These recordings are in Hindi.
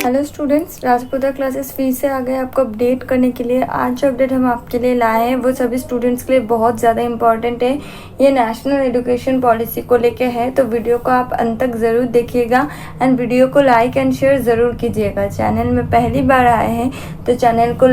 हेलो स्टूडेंट्स, राजपुरा क्लासेस फिर से आ गए आपको अपडेट करने के लिए। आज जो अपडेट हम आपके लिए लाए हैं वो सभी स्टूडेंट्स के लिए बहुत ज़्यादा इम्पॉर्टेंट है। ये नेशनल एजुकेशन पॉलिसी को लेके है, तो वीडियो को आप अंत तक ज़रूर देखिएगा एंड वीडियो को लाइक एंड शेयर ज़रूर कीजिएगा। चैनल में पहली बार आए हैं तो चैनल को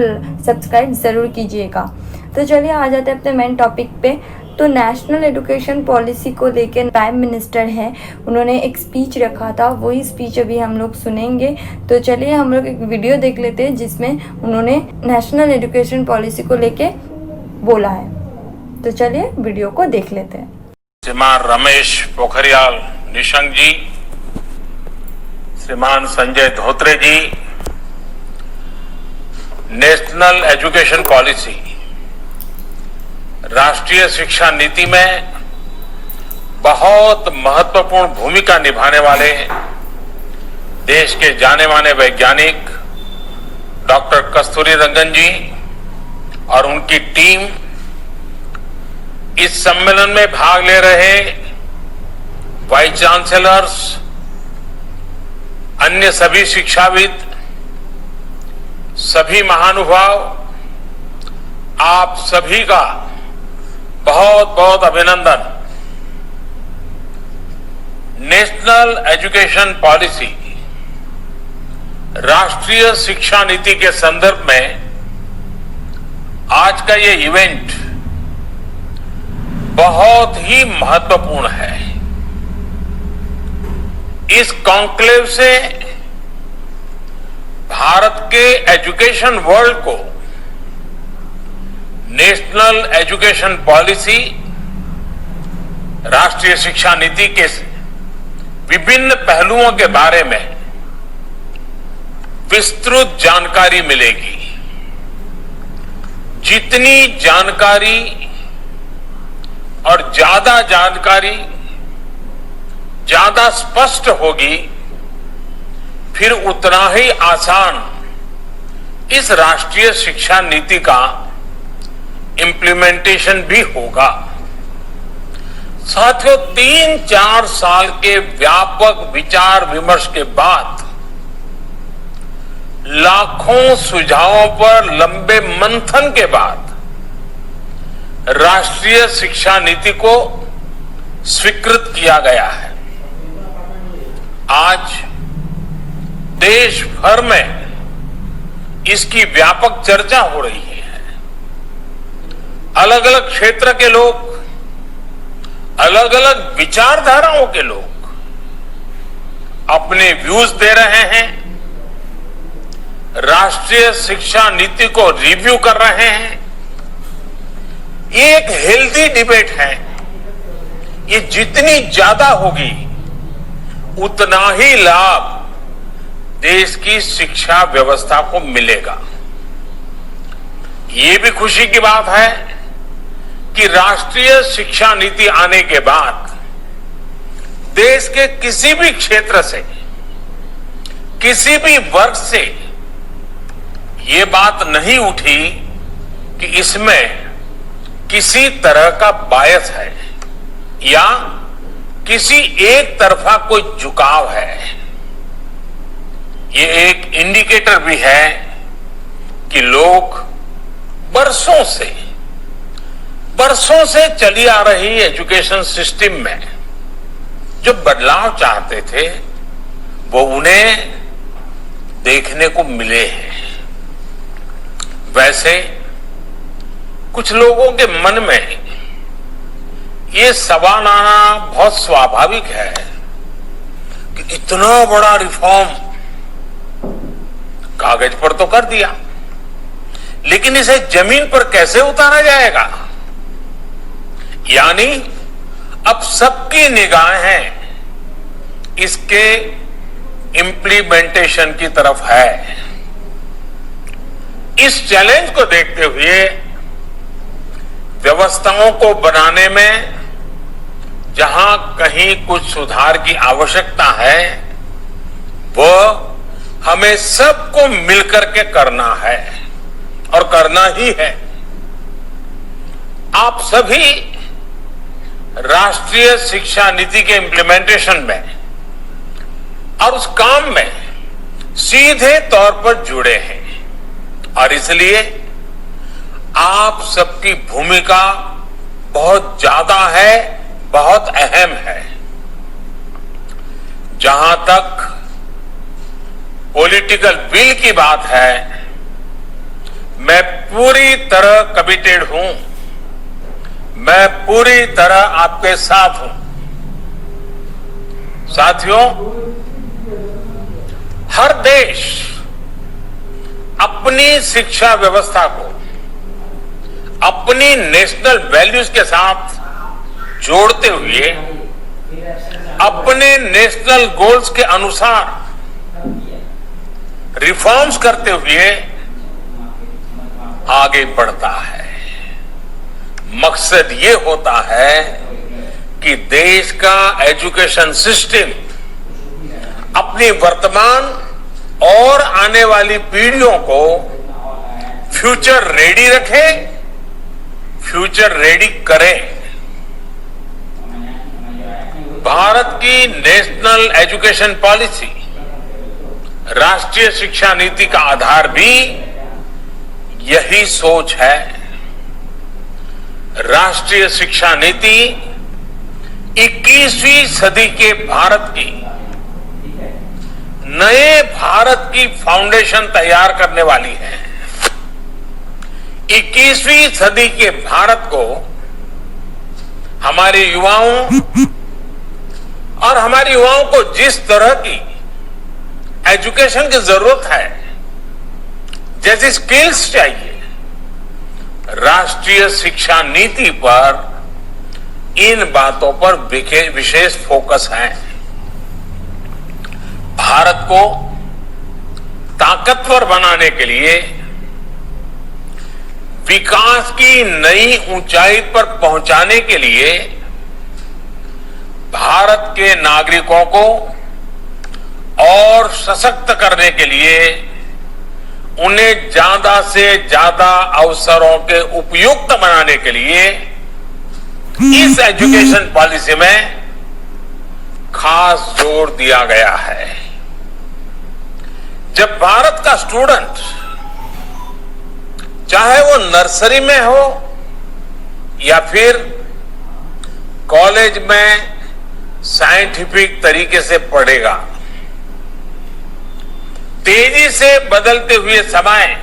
सब्सक्राइब ज़रूर कीजिएगा। तो चलिए आ जाते हैं अपने मेन टॉपिक पे। तो नेशनल एजुकेशन पॉलिसी को लेकर प्राइम मिनिस्टर हैं, उन्होंने एक स्पीच रखा था, वही स्पीच अभी हम लोग सुनेंगे। तो चलिए हम लोग एक वीडियो देख लेते हैं जिसमें उन्होंने नेशनल एजुकेशन पॉलिसी को लेके बोला है। तो चलिए वीडियो को देख लेते हैं। श्रीमान रमेश पोखरियाल निशंक जी, श्रीमान संजय धोत्रे जी, नेशनल एजुकेशन पॉलिसी राष्ट्रीय शिक्षा नीति में बहुत महत्वपूर्ण भूमिका निभाने वाले देश के जाने माने वैज्ञानिक डॉक्टर कस्तूरीरंगन जी और उनकी टीम, इस सम्मेलन में भाग ले रहे वाइस चांसलर्स, अन्य सभी शिक्षाविद, सभी महानुभाव, आप सभी का बहुत बहुत अभिनंदन। नेशनल एजुकेशन पॉलिसी राष्ट्रीय शिक्षा नीति के संदर्भ में आज का ये इवेंट बहुत ही महत्वपूर्ण है। इस कॉन्क्लेव से भारत के एजुकेशन वर्ल्ड को नेशनल एजुकेशन पॉलिसी राष्ट्रीय शिक्षा नीति के विभिन्न पहलुओं के बारे में विस्तृत जानकारी मिलेगी। जितनी जानकारी और ज्यादा जानकारी ज्यादा स्पष्ट होगी, फिर उतना ही आसान इस राष्ट्रीय शिक्षा नीति का इम्प्लीमेंटेशन भी होगा। साथियों, 3-4 साल के व्यापक विचार विमर्श के बाद लाखों सुझावों पर लंबे मंथन के बाद राष्ट्रीय शिक्षा नीति को स्वीकृत किया गया है। आज देश भर में इसकी व्यापक चर्चा हो रही है। अलग अलग क्षेत्र के लोग, अलग अलग विचारधाराओं के लोग अपने व्यूज दे रहे हैं, राष्ट्रीय शिक्षा नीति को रिव्यू कर रहे हैं। ये एक हेल्दी डिबेट है। ये जितनी ज्यादा होगी उतना ही लाभ देश की शिक्षा व्यवस्था को मिलेगा। ये भी खुशी की बात है कि राष्ट्रीय शिक्षा नीति आने के बाद देश के किसी भी क्षेत्र से, किसी भी वर्ग से ये बात नहीं उठी कि इसमें किसी तरह का बायस है या किसी एक तरफा कोई झुकाव है। ये एक इंडिकेटर भी है कि लोग बरसों से चली आ रही एजुकेशन सिस्टम में जो बदलाव चाहते थे वो उन्हें देखने को मिले हैं। वैसे कुछ लोगों के मन में ये सवाल आना बहुत स्वाभाविक है कि इतना बड़ा रिफॉर्म कागज पर तो कर दिया, लेकिन इसे जमीन पर कैसे उतारा जाएगा। यानी अब सबकी निगाहें इसके इंप्लीमेंटेशन की तरफ है। इस चैलेंज को देखते हुए व्यवस्थाओं को बनाने में जहां कहीं कुछ सुधार की आवश्यकता है, वो हमें सबको मिलकर के करना है और करना ही है। आप सभी राष्ट्रीय शिक्षा नीति के इंप्लीमेंटेशन में और उस काम में सीधे तौर पर जुड़े हैं और इसलिए आप सबकी भूमिका बहुत ज्यादा है, बहुत अहम है। जहां तक पॉलिटिकल विल की बात है, मैं पूरी तरह कमिटेड हूं, मैं पूरी तरह आपके साथ हूं। साथियों, हर देश अपनी शिक्षा व्यवस्था को अपनी नेशनल वैल्यूज के साथ जोड़ते हुए अपने नेशनल गोल्स के अनुसार रिफॉर्म्स करते हुए आगे बढ़ता है। मकसद ये होता है कि देश का एजुकेशन सिस्टम अपनी वर्तमान और आने वाली पीढ़ियों को फ्यूचर रेडी रखे, फ्यूचर रेडी करे। भारत की नेशनल एजुकेशन पॉलिसी, राष्ट्रीय शिक्षा नीति का आधार भी यही सोच है। राष्ट्रीय शिक्षा नीति 21वीं सदी के भारत की नए भारत की फाउंडेशन तैयार करने वाली है। 21वीं सदी के भारत को हमारे युवाओं और हमारे युवाओं को जिस तरह की एजुकेशन की जरूरत है, जैसी स्किल्स चाहिए, राष्ट्रीय शिक्षा नीति पर इन बातों पर विशेष फोकस है। भारत को ताकतवर बनाने के लिए, विकास की नई ऊंचाई पर पहुंचाने के लिए भारत के नागरिकों को और सशक्त करने के लिए उन्हें ज्यादा से ज्यादा अवसरों के उपयुक्त बनाने के लिए इस एजुकेशन पॉलिसी में खास जोर दिया गया है। जब भारत का स्टूडेंट, चाहे वो नर्सरी में हो या फिर कॉलेज में साइंटिफिक तरीके से पढ़ेगा, तेजी से बदलते हुए समय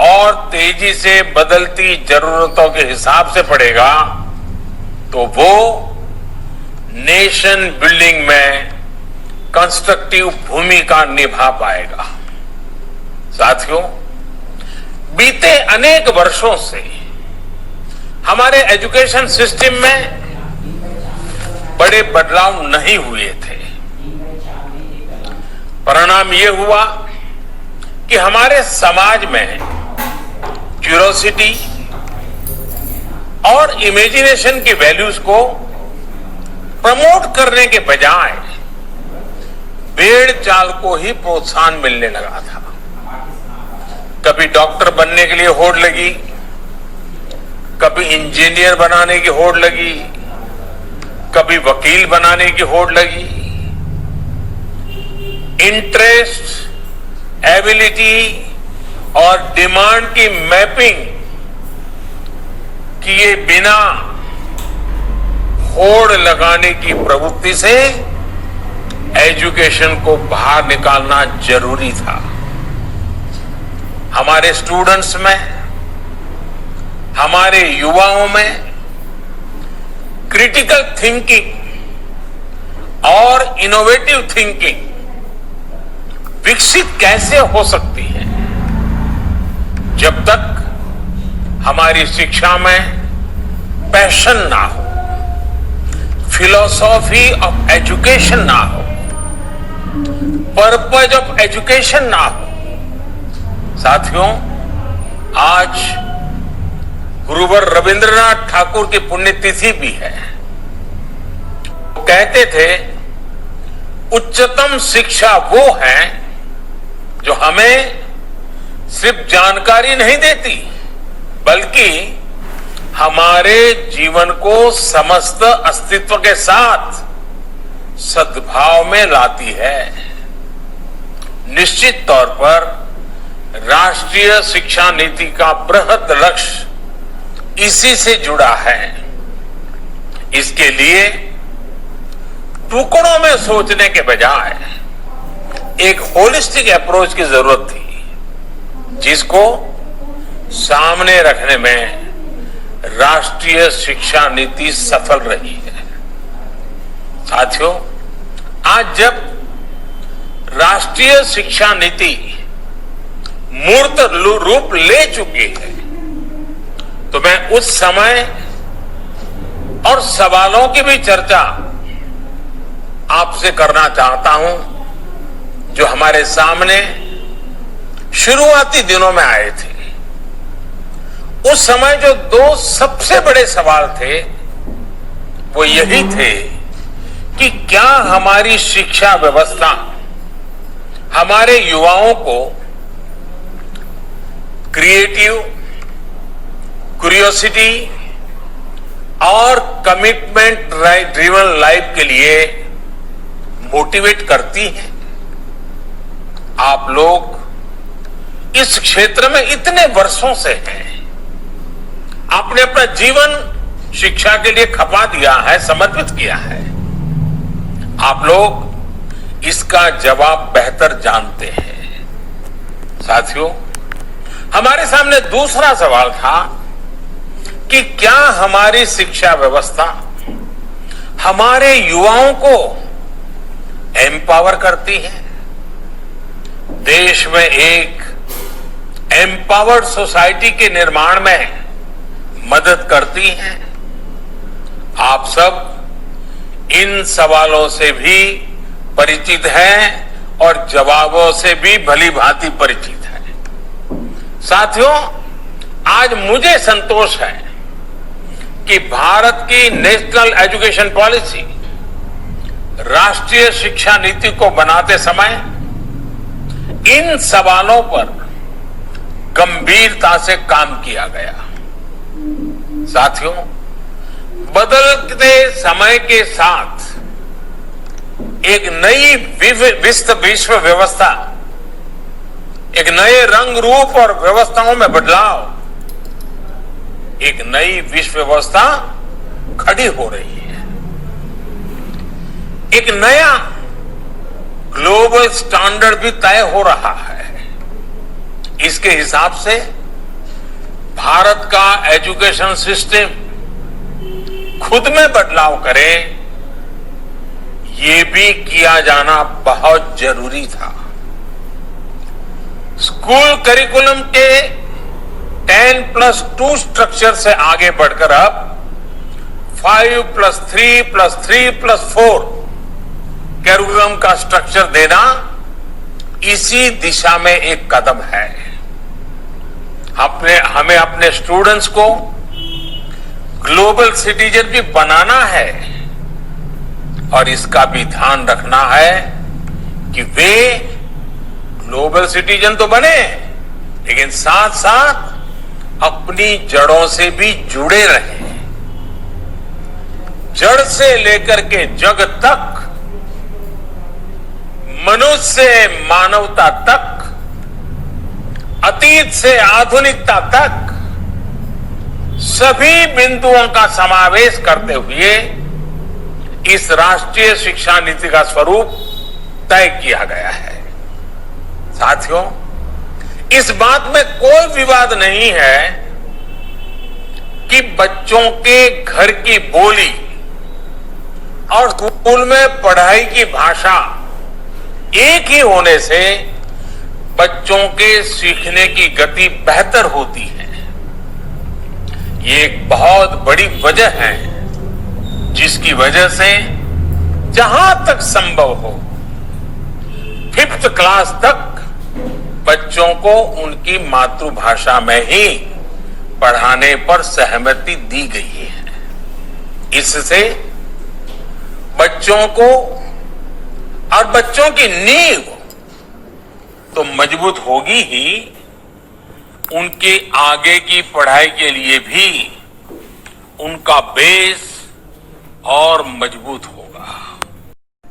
और तेजी से बदलती जरूरतों के हिसाब से पढ़ेगा, तो वो नेशन बिल्डिंग में कंस्ट्रक्टिव भूमिका निभा पाएगा। साथियों, बीते अनेक वर्षों से हमारे एजुकेशन सिस्टम में बड़े बदलाव नहीं हुए थे। परिणाम ये हुआ कि हमारे समाज में क्यूरोसिटी और इमेजिनेशन की वैल्यूज को प्रमोट करने के बजाय भेड़ चाल को ही प्रोत्साहन मिलने लगा था। कभी डॉक्टर बनने के लिए होड़ लगी, कभी इंजीनियर बनाने की होड़ लगी, कभी वकील बनाने की होड़ लगी। इंटरेस्ट, एबिलिटी और डिमांड की मैपिंग किए बिना होड़ लगाने की प्रवृत्ति से एजुकेशन को बाहर निकालना जरूरी था। हमारे स्टूडेंट्स में, हमारे युवाओं में क्रिटिकल थिंकिंग और इनोवेटिव थिंकिंग विकसित कैसे हो सकती है, जब तक हमारी शिक्षा में पैशन ना हो, फिलॉसफी ऑफ एजुकेशन ना हो, पर्पज ऑफ एजुकेशन ना हो। साथियों, आज गुरुवर रविंद्रनाथ ठाकुर की पुण्यतिथि भी है। वो कहते थे, उच्चतम शिक्षा वो है जो हमें सिर्फ जानकारी नहीं देती, बल्कि हमारे जीवन को समस्त अस्तित्व के साथ सद्भाव में लाती है। निश्चित तौर पर राष्ट्रीय शिक्षा नीति का बृहद लक्ष्य इसी से जुड़ा है। इसके लिए टुकड़ों में सोचने के बजाय एक होलिस्टिक अप्रोच की जरूरत थी, जिसको सामने रखने में राष्ट्रीय शिक्षा नीति सफल रही है। साथियों, आज जब राष्ट्रीय शिक्षा नीति मूर्त रूप ले चुकी है, तो मैं उस समय और सवालों की भी चर्चा आपसे करना चाहता हूं जो हमारे सामने शुरुआती दिनों में आए थे। उस समय जो दो सबसे बड़े सवाल थे वो यही थे कि क्या हमारी शिक्षा व्यवस्था हमारे युवाओं को क्रिएटिव, क्यूरियोसिटी और कमिटमेंट ड्रिवन लाइफ के लिए मोटिवेट करती है। आप लोग इस क्षेत्र में इतने वर्षों से हैं, आपने अपना जीवन शिक्षा के लिए खपा दिया है, समर्पित किया है। आप लोग इसका जवाब बेहतर जानते हैं। साथियों, हमारे सामने दूसरा सवाल था कि क्या हमारी शिक्षा व्यवस्था हमारे युवाओं को एम्पावर करती है, देश में एक एम्पावर्ड सोसाइटी के निर्माण में मदद करती है। आप सब इन सवालों से भी परिचित हैं और जवाबों से भी भली भांति परिचित हैं। साथियों, आज मुझे संतोष है कि भारत की नेशनल एजुकेशन पॉलिसी, राष्ट्रीय शिक्षा नीति को बनाते समय इन सवालों पर गंभीरता से काम किया गया। साथियों, बदलते समय के साथ एक नई विश्व व्यवस्था, एक नए रंग रूप और व्यवस्थाओं में बदलाव, एक नई विश्व व्यवस्था खड़ी हो रही है। एक नया ग्लोबल स्टैंडर्ड भी तय हो रहा है। इसके हिसाब से भारत का एजुकेशन सिस्टम खुद में बदलाव करे, ये भी किया जाना बहुत जरूरी था। स्कूल करिकुलम के 10+2 स्ट्रक्चर से आगे बढ़कर अब 5+3+3+4 करिकुलम का स्ट्रक्चर देना इसी दिशा में एक कदम है। हमें अपने स्टूडेंट्स को ग्लोबल सिटीजन भी बनाना है और इसका भी ध्यान रखना है कि वे ग्लोबल सिटीजन तो बने, लेकिन साथ साथ अपनी जड़ों से भी जुड़े रहें। जड़ से लेकर के जग तक, मनुष्य से मानवता तक, अतीत से आधुनिकता तक सभी बिंदुओं का समावेश करते हुए इस राष्ट्रीय शिक्षा नीति का स्वरूप तय किया गया है। साथियों, इस बात में कोई विवाद नहीं है कि बच्चों के घर की बोली और स्कूल में पढ़ाई की भाषा एक ही होने से बच्चों के सीखने की गति बेहतर होती है। ये एक बहुत बड़ी वजह है जिसकी वजह से जहां तक संभव हो 5th क्लास तक बच्चों को उनकी मातृभाषा में ही पढ़ाने पर सहमति दी गई है। इससे बच्चों को और बच्चों की नींव तो मजबूत होगी ही, उनके आगे की पढ़ाई के लिए भी उनका बेस और मजबूत होगा।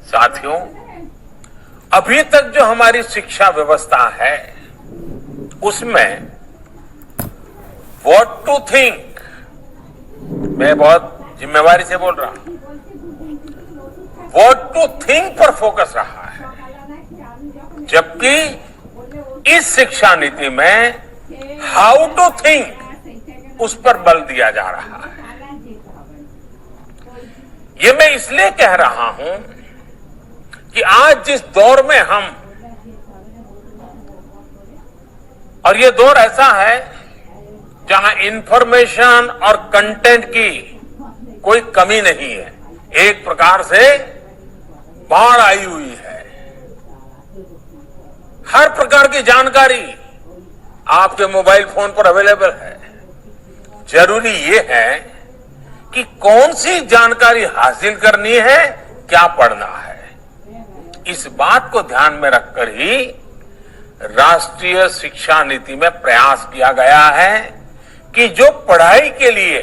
साथियों, अभी तक जो हमारी शिक्षा व्यवस्था है उसमें व्हाट टू थिंक, मैं बहुत जिम्मेवारी से बोल रहा हूं, व्हाट टू थिंक पर फोकस रहा है, जबकि इस शिक्षा नीति में हाउ टू थिंक उस पर बल दिया जा रहा है। ये मैं इसलिए कह रहा हूं कि आज जिस दौर में हम, और ये दौर ऐसा है जहां इंफॉर्मेशन और कंटेंट की कोई कमी नहीं है, एक प्रकार से बाढ़ आई हुई है। हर प्रकार की जानकारी आपके मोबाइल फोन पर अवेलेबल है। जरूरी ये है कि कौन सी जानकारी हासिल करनी है, क्या पढ़ना है। इस बात को ध्यान में रखकर ही राष्ट्रीय शिक्षा नीति में प्रयास किया गया है कि जो पढ़ाई के लिए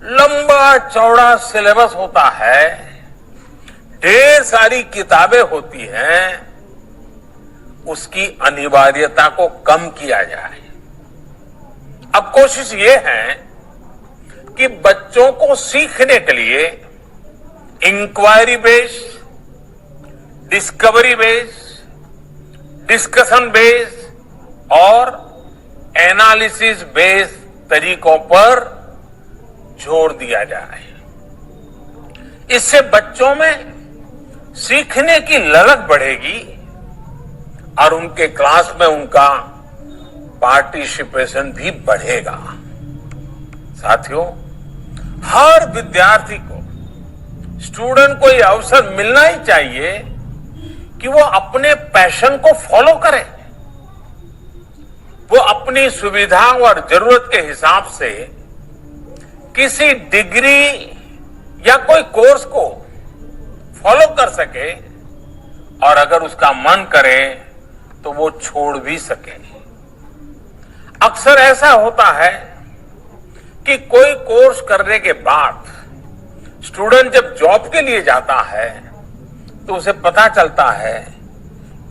लंबा चौड़ा सिलेबस होता है, ढेर सारी किताबें होती हैं, उसकी अनिवार्यता को कम किया जाए। अब कोशिश ये है कि बच्चों को सीखने के लिए inquiry based, discovery based, discussion based और एनालिसिस बेस्ड तरीकों पर जोर दिया जाए। इससे बच्चों में सीखने की ललक बढ़ेगी और उनके क्लास में उनका पार्टिसिपेशन भी बढ़ेगा। साथियों, हर विद्यार्थी को, स्टूडेंट को यह अवसर मिलना ही चाहिए कि वो अपने पैशन को फॉलो करे। वो अपनी सुविधा और जरूरत के हिसाब से किसी डिग्री या कोई कोर्स को फॉलो कर सके और अगर उसका मन करे तो वो छोड़ भी सके। अक्सर ऐसा होता है कि कोई कोर्स करने के बाद स्टूडेंट जब जॉब के लिए जाता है तो उसे पता चलता है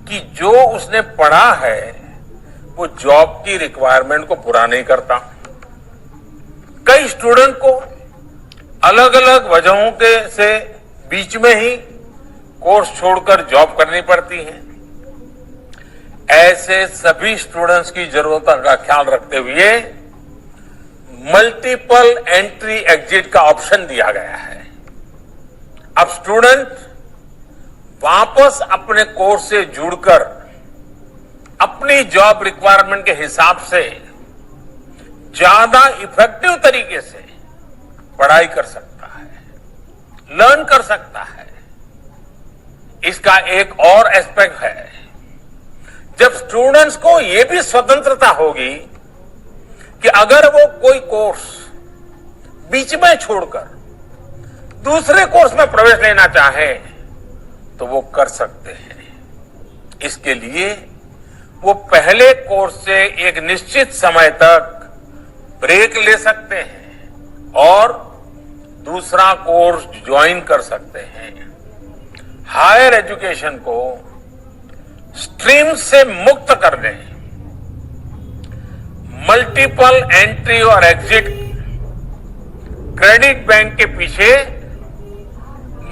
कि जो उसने पढ़ा है वो जॉब की रिक्वायरमेंट को पूरा नहीं करता। कई स्टूडेंट को अलग अलग वजहों के से बीच में ही कोर्स छोड़कर जॉब करनी पड़ती है। ऐसे सभी स्टूडेंट्स की जरूरतों का ख्याल रखते हुए मल्टीपल एंट्री एग्जिट का ऑप्शन दिया गया है। अब स्टूडेंट वापस अपने कोर्स से जुड़कर अपनी जॉब रिक्वायरमेंट के हिसाब से ज्यादा इफेक्टिव तरीके से पढ़ाई कर सकता है, लर्न कर सकता है। इसका एक और एस्पेक्ट है, जब स्टूडेंट्स को यह भी स्वतंत्रता होगी कि अगर वो कोई कोर्स बीच में छोड़कर दूसरे कोर्स में प्रवेश लेना चाहे तो वो कर सकते हैं। इसके लिए वो पहले कोर्स से एक निश्चित समय तक ब्रेक ले सकते हैं और दूसरा कोर्स ज्वाइन कर सकते हैं। हायर एजुकेशन को स्ट्रीम से मुक्त कर दें। मल्टीपल एंट्री और एग्जिट क्रेडिट बैंक के पीछे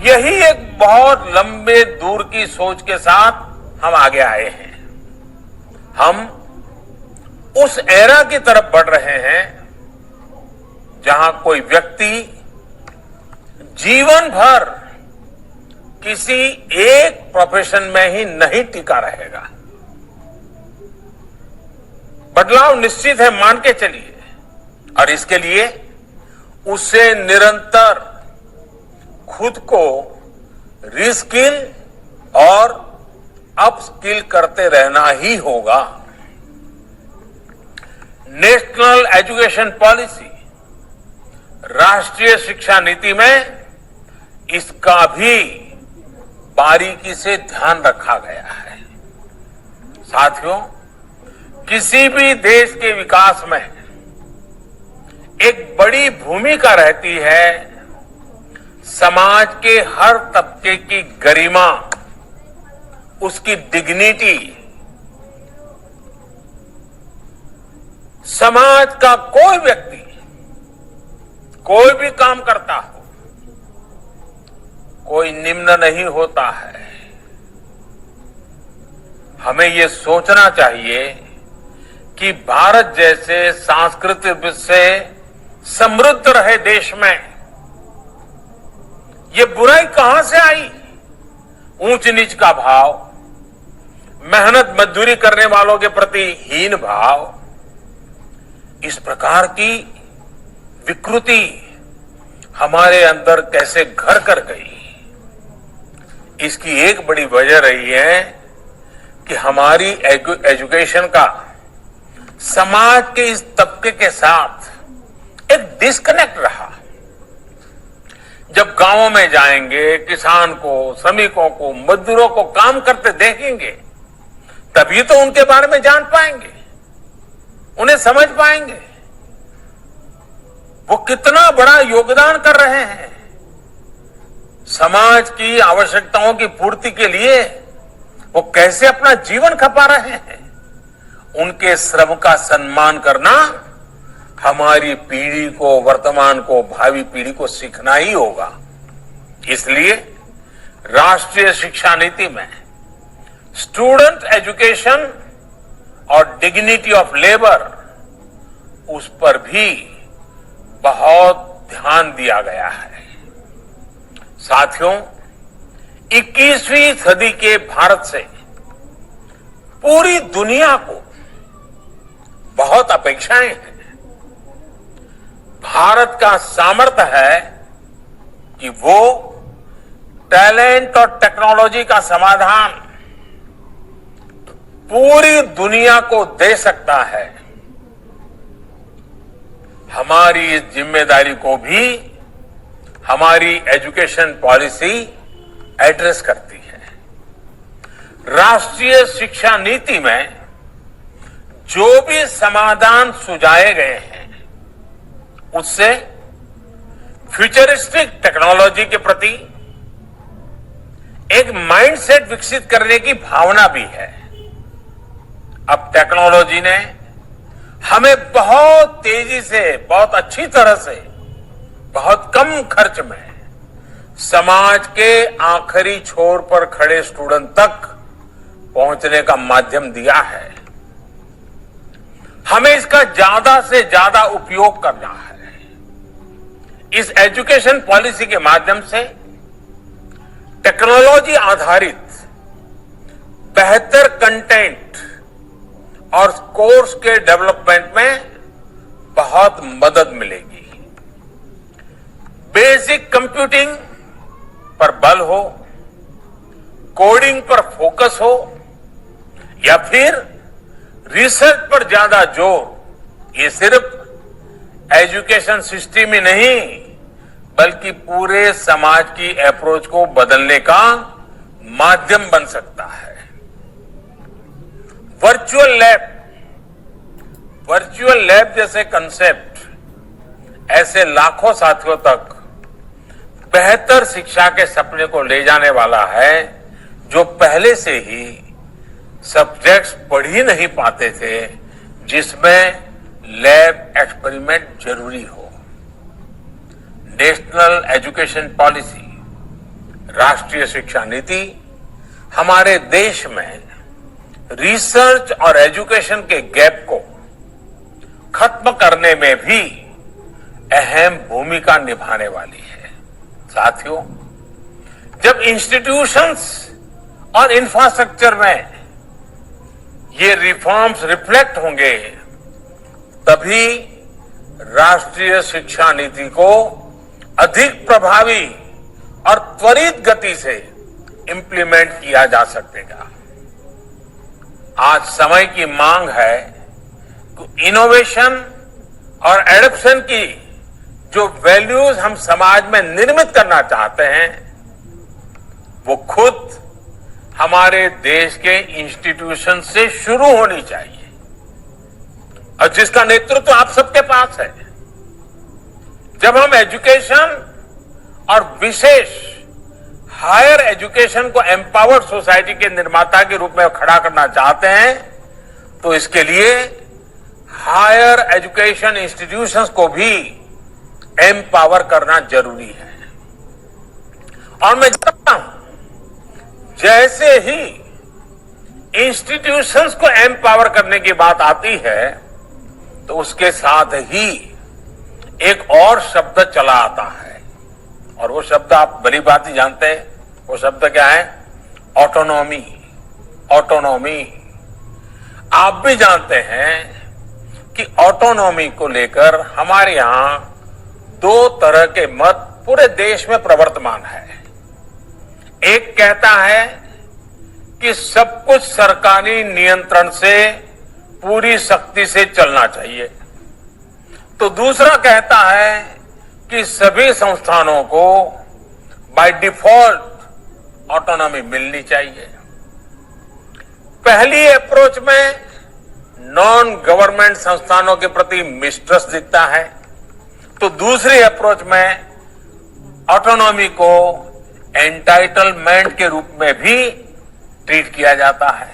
यही एक बहुत लंबे दूर की सोच के साथ हम आगे आए हैं। हम उस एरा की तरफ बढ़ रहे हैं जहां कोई व्यक्ति जीवन भर किसी एक प्रोफेशन में ही नहीं टिका रहेगा। बदलाव निश्चित है, मान के चलिए, और इसके लिए उसे निरंतर खुद को रिस्किल और अपस्किल करते रहना ही होगा। नेशनल एजुकेशन पॉलिसी, राष्ट्रीय शिक्षा नीति में इसका भी बारीकी से ध्यान रखा गया है। साथियों, किसी भी देश के विकास में एक बड़ी भूमिका रहती है समाज के हर तबके की गरिमा, उसकी डिग्निटी, समाज का कोई व्यक्ति कोई भी काम करता हो, कोई निम्न नहीं होता है। हमें ये सोचना चाहिए कि भारत जैसे सांस्कृतिक से समृद्ध रहे देश में ये बुराई कहां से आई? ऊंच नीच का भाव, मेहनत मजदूरी करने वालों के प्रति हीन भाव, इस प्रकार की विकृति हमारे अंदर कैसे घर कर गई? इसकी एक बड़ी वजह रही है कि हमारी एजुकेशन का समाज के इस तबके के साथ एक डिस्कनेक्ट रहा। जब गांवों में जाएंगे, किसान को, श्रमिकों को, मजदूरों को काम करते देखेंगे, तभी तो उनके बारे में जान पाएंगे, उन्हें समझ पाएंगे वो कितना बड़ा योगदान कर रहे हैं। समाज की आवश्यकताओं की पूर्ति के लिए वो कैसे अपना जीवन खपा रहे हैं। उनके श्रम का सम्मान करना हमारी पीढ़ी को, वर्तमान को, भावी पीढ़ी को सीखना ही होगा। इसलिए राष्ट्रीय शिक्षा नीति में स्टूडेंट एजुकेशन और डिग्निटी ऑफ लेबर, उस पर भी बहुत ध्यान दिया गया है। साथियों, 21वीं सदी के भारत से पूरी दुनिया को बहुत अपेक्षाएं हैं। भारत का सामर्थ्य है कि वो टैलेंट और टेक्नोलॉजी का समाधान पूरी दुनिया को दे सकता है। हमारी इस जिम्मेदारी को भी हमारी एजुकेशन पॉलिसी एड्रेस करती है। राष्ट्रीय शिक्षा नीति में जो भी समाधान सुझाए गए हैं, उससे फ्यूचरिस्टिक टेक्नोलॉजी के प्रति एक माइंडसेट विकसित करने की भावना भी है। अब टेक्नोलॉजी ने हमें बहुत तेजी से, बहुत अच्छी तरह से, बहुत कम खर्च में समाज के आखिरी छोर पर खड़े स्टूडेंट तक पहुंचने का माध्यम दिया है। हमें इसका ज्यादा से ज्यादा उपयोग करना है। इस एजुकेशन पॉलिसी के माध्यम से टेक्नोलॉजी आधारित बेहतर कंटेंट और कोर्स के डेवलपमेंट में बहुत मदद मिलेगी। बेसिक कंप्यूटिंग पर बल हो, कोडिंग पर फोकस हो, या फिर रिसर्च पर ज्यादा जोर, ये सिर्फ एजुकेशन सिस्टम ही नहीं बल्कि पूरे समाज की अप्रोच को बदलने का माध्यम बन सकता है। वर्चुअल लैब जैसे कंसेप्ट ऐसे लाखों साथियों तक बेहतर शिक्षा के सपने को ले जाने वाला है, जो पहले से ही सब्जेक्ट्स पढ़ ही नहीं पाते थे, जिसमें लैब एक्सपेरिमेंट जरूरी हो। नेशनल एजुकेशन पॉलिसी, राष्ट्रीय शिक्षा नीति हमारे देश में रिसर्च और एजुकेशन के गैप को खत्म करने में भी अहम भूमिका निभाने वाली है। साथियों, जब इंस्टीट्यूशंस और इंफ्रास्ट्रक्चर में ये रिफॉर्म्स रिफ्लेक्ट होंगे, तभी राष्ट्रीय शिक्षा नीति को अधिक प्रभावी और त्वरित गति से इंप्लीमेंट किया जा सकेगा। आज समय की मांग है कि इनोवेशन और एडॉप्शन की जो वैल्यूज हम समाज में निर्मित करना चाहते हैं, वो खुद हमारे देश के इंस्टीट्यूशन से शुरू होनी चाहिए, और जिसका नेतृत्व आप सबके पास है। जब हम एजुकेशन और विशेष हायर एजुकेशन को एम्पावर्ड सोसाइटी के निर्माता के रूप में खड़ा करना चाहते हैं तो इसके लिए हायर एजुकेशन इंस्टीट्यूशंस को भी एम्पावर करना जरूरी है। और मैं जानता हूं जैसे ही इंस्टीट्यूशंस को एम्पावर करने की बात आती है तो उसके साथ ही एक और शब्द चला आता है, और वो शब्द आप बड़ी बात ही जानते हैं। वो शब्द क्या है? ऑटोनॉमी। ऑटोनॉमी। आप भी जानते हैं कि ऑटोनॉमी को लेकर हमारे यहां दो तरह के मत पूरे देश में प्रवर्तमान है। एक कहता है कि सब कुछ सरकारी नियंत्रण से पूरी सख्ती से चलना चाहिए, तो दूसरा कहता है कि सभी संस्थानों को बाय डिफॉल्ट ऑटोनॉमी मिलनी चाहिए। पहली अप्रोच में नॉन गवर्नमेंट संस्थानों के प्रति मिसट्रस्ट दिखता है, तो दूसरी अप्रोच में ऑटोनॉमी को एंटाइटलमेंट के रूप में भी ट्रीट किया जाता है।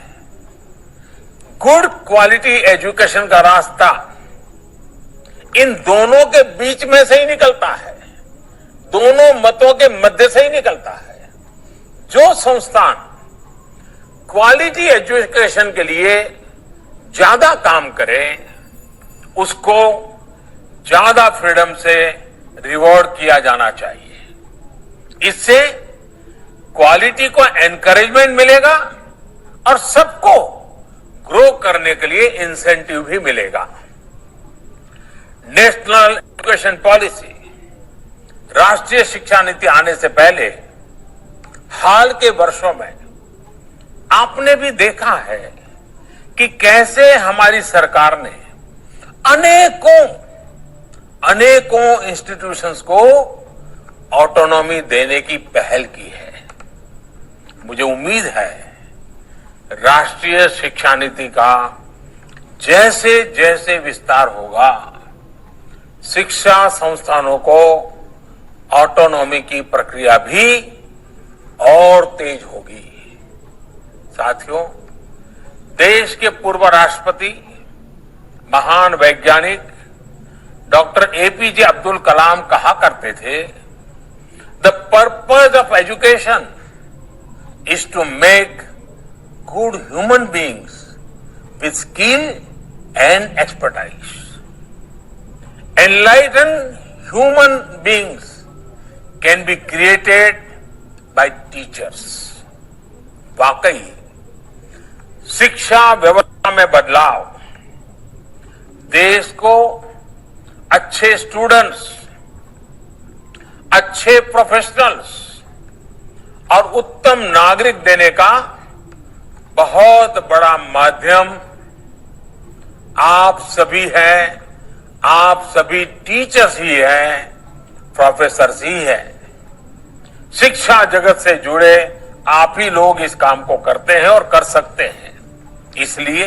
गुड क्वालिटी एजुकेशन का रास्ता इन दोनों के बीच में से ही निकलता है, दोनों मतों के मध्य से ही निकलता है। जो संस्थान क्वालिटी एजुकेशन के लिए ज्यादा काम करे उसको ज्यादा फ्रीडम से रिवॉर्ड किया जाना चाहिए। इससे क्वालिटी को एनकरेजमेंट मिलेगा और सबको ग्रो करने के लिए इंसेंटिव भी मिलेगा। नेशनल एजुकेशन पॉलिसी, राष्ट्रीय शिक्षा नीति आने से पहले हाल के वर्षों में आपने भी देखा है कि कैसे हमारी सरकार ने अनेकों इंस्टीट्यूशंस को ऑटोनॉमी देने की पहल की है। मुझे उम्मीद है राष्ट्रीय शिक्षा नीति का जैसे जैसे विस्तार होगा, शिक्षा संस्थानों को ऑटोनॉमी की प्रक्रिया भी और तेज होगी। साथियों, देश के पूर्व राष्ट्रपति महान वैज्ञानिक डॉक्टर एपीजे अब्दुल कलाम कहा करते थे, the purpose of education is to make good human beings with skill and expertise. Enlightened human beings can be created by teachers. वाकई शिक्षा व्यवस्था में बदलाव देश को अच्छे स्टूडेंट्स, अच्छे प्रोफेशनल्स और उत्तम नागरिक देने का बहुत बड़ा माध्यम आप सभी हैं। आप सभी टीचर्स ही हैं, प्रोफेसर्स ही हैं। शिक्षा जगत से जुड़े आप ही लोग इस काम को करते हैं और कर सकते हैं। इसलिए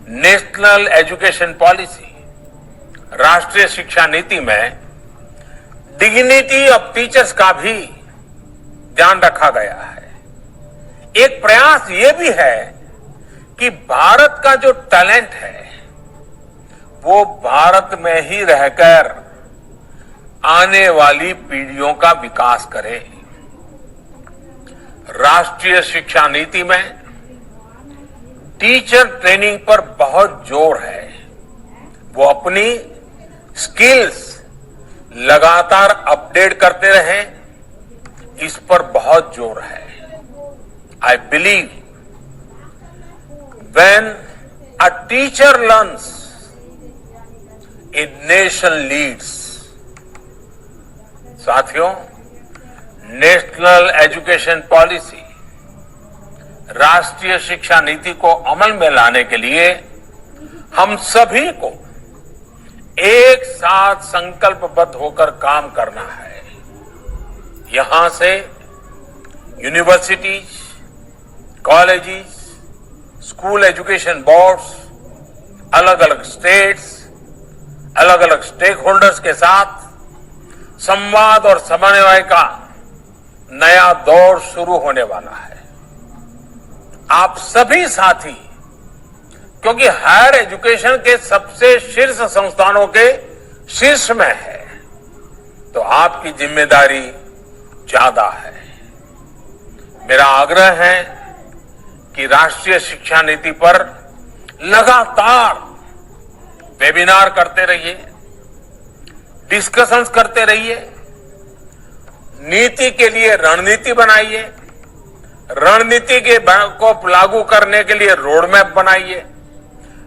नेशनल एजुकेशन पॉलिसी, राष्ट्रीय शिक्षा नीति में डिग्निटी ऑफ टीचर्स का भी ध्यान रखा गया है। एक प्रयास ये भी है कि भारत का जो टैलेंट है वो भारत में ही रहकर आने वाली पीढ़ियों का विकास करे। राष्ट्रीय शिक्षा नीति में टीचर ट्रेनिंग पर बहुत जोर है। वो अपनी स्किल्स लगातार अपडेट करते रहें, इस पर बहुत जोर है। I believe when a teacher learns, a nation leads। साथियों, नेशनल एजुकेशन पॉलिसी, राष्ट्रीय शिक्षा नीति को अमल में लाने के लिए हम सभी को एक साथ संकल्पबद्ध होकर काम करना है। यहां से universities, colleges, school education boards, अलग अलग स्टेट्स, अलग अलग स्टेक होल्डर्स के साथ संवाद और समन्वय का नया दौर शुरू होने वाला है। आप सभी साथी, क्योंकि हायर एजुकेशन के सबसे शीर्ष संस्थानों के शीर्ष में है, तो आपकी जिम्मेदारी ज्यादा है। मेरा आग्रह है कि राष्ट्रीय शिक्षा नीति पर लगातार वेबिनार करते रहिए, डिस्कशंस करते रहिए, नीति के लिए रणनीति बनाइए, रणनीति के को लागू करने के लिए रोड मैप बनाइए,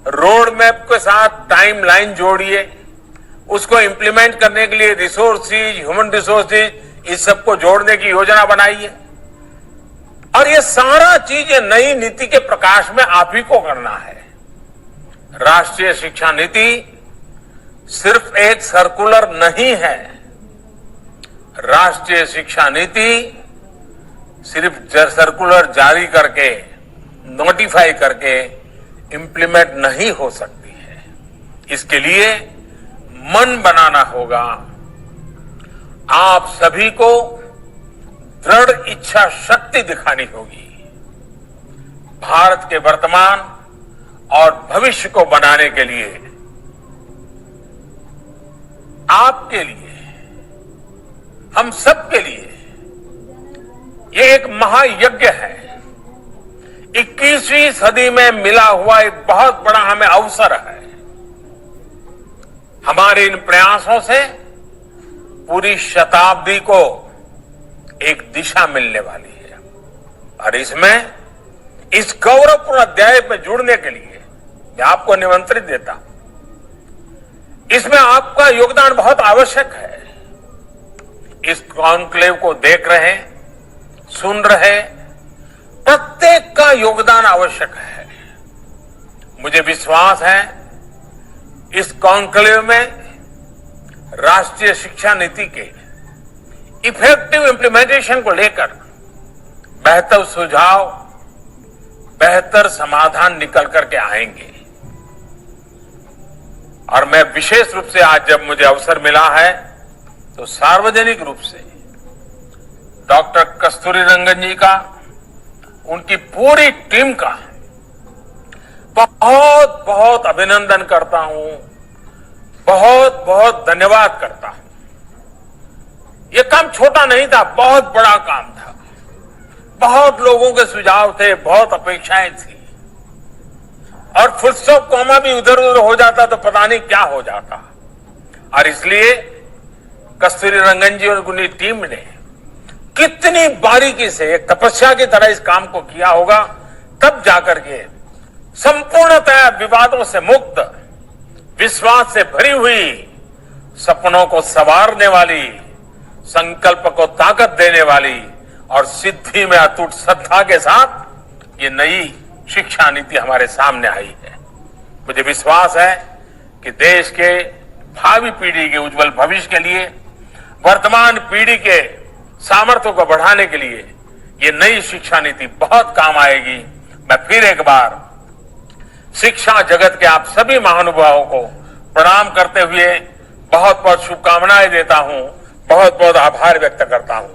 रोड मैप के साथ टाइमलाइन जोड़िए, उसको इंप्लीमेंट करने के लिए रिसोर्सेज, ह्यूमन रिसोर्सेज, इस सबको जोड़ने की योजना बनाइए। और ये सारा चीज नई नीति के प्रकाश में आप ही को करना है। राष्ट्रीय शिक्षा नीति सिर्फ एक सर्कुलर नहीं है। राष्ट्रीय शिक्षा नीति सिर्फ सर्कुलर जारी करके, नोटिफाई करके इंप्लीमेंट नहीं हो सकती है। इसके लिए मन बनाना होगा। आप सभी को दृढ़ इच्छा शक्ति दिखानी होगी। भारत के वर्तमान और भविष्य को बनाने के लिए, आपके लिए, हम सब के लिए ये एक महायज्ञ है। 21वीं सदी में मिला हुआ एक बहुत बड़ा हमें अवसर है। हमारे इन प्रयासों से पूरी शताब्दी को एक दिशा मिलने वाली है। और इसमें इस गौरवपूर्ण अध्याय में जुड़ने के लिए मैं आपको निमंत्रित देता हूं। इसमें आपका योगदान बहुत आवश्यक है। इस कॉन्क्लेव को देख रहे, सुन रहे प्रत्येक का योगदान आवश्यक है। मुझे विश्वास है इस कॉन्क्लेव में राष्ट्रीय शिक्षा नीति के इफेक्टिव इंप्लीमेंटेशन को लेकर बेहतर सुझाव, बेहतर समाधान निकल करके आएंगे। और मैं विशेष रूप से आज जब मुझे अवसर मिला है तो सार्वजनिक रूप से डॉक्टर कस्तूरी रंगन जी का, उनकी पूरी टीम का बहुत बहुत अभिनंदन करता हूं, बहुत बहुत धन्यवाद करता हूं। यह काम छोटा नहीं था, बहुत बड़ा काम था। बहुत लोगों के सुझाव थे, बहुत अपेक्षाएं थी, और फुल स्टॉप कॉमा भी उधर उधर हो जाता तो पता नहीं क्या हो जाता। और इसलिए कस्तूरी रंगन जी और उनकी टीम ने कितनी बारीकी से एक तपस्या की तरह इस काम को किया होगा, तब जाकर के संपूर्णतः विवादों से मुक्त, विश्वास से भरी हुई, सपनों को संवारने वाली, संकल्प को ताकत देने वाली और सिद्धि में अटूट श्रद्धा के साथ ये नई शिक्षा नीति हमारे सामने आई है। मुझे विश्वास है कि देश के भावी पीढ़ी के उज्जवल भविष्य के लिए, वर्तमान पीढ़ी के सामर्थ्य को बढ़ाने के लिए ये नई शिक्षा नीति बहुत काम आएगी। मैं फिर एक बार शिक्षा जगत के आप सभी महानुभावों को प्रणाम करते हुए बहुत बहुत शुभकामनाएं देता हूं, बहुत बहुत आभार व्यक्त करता हूं।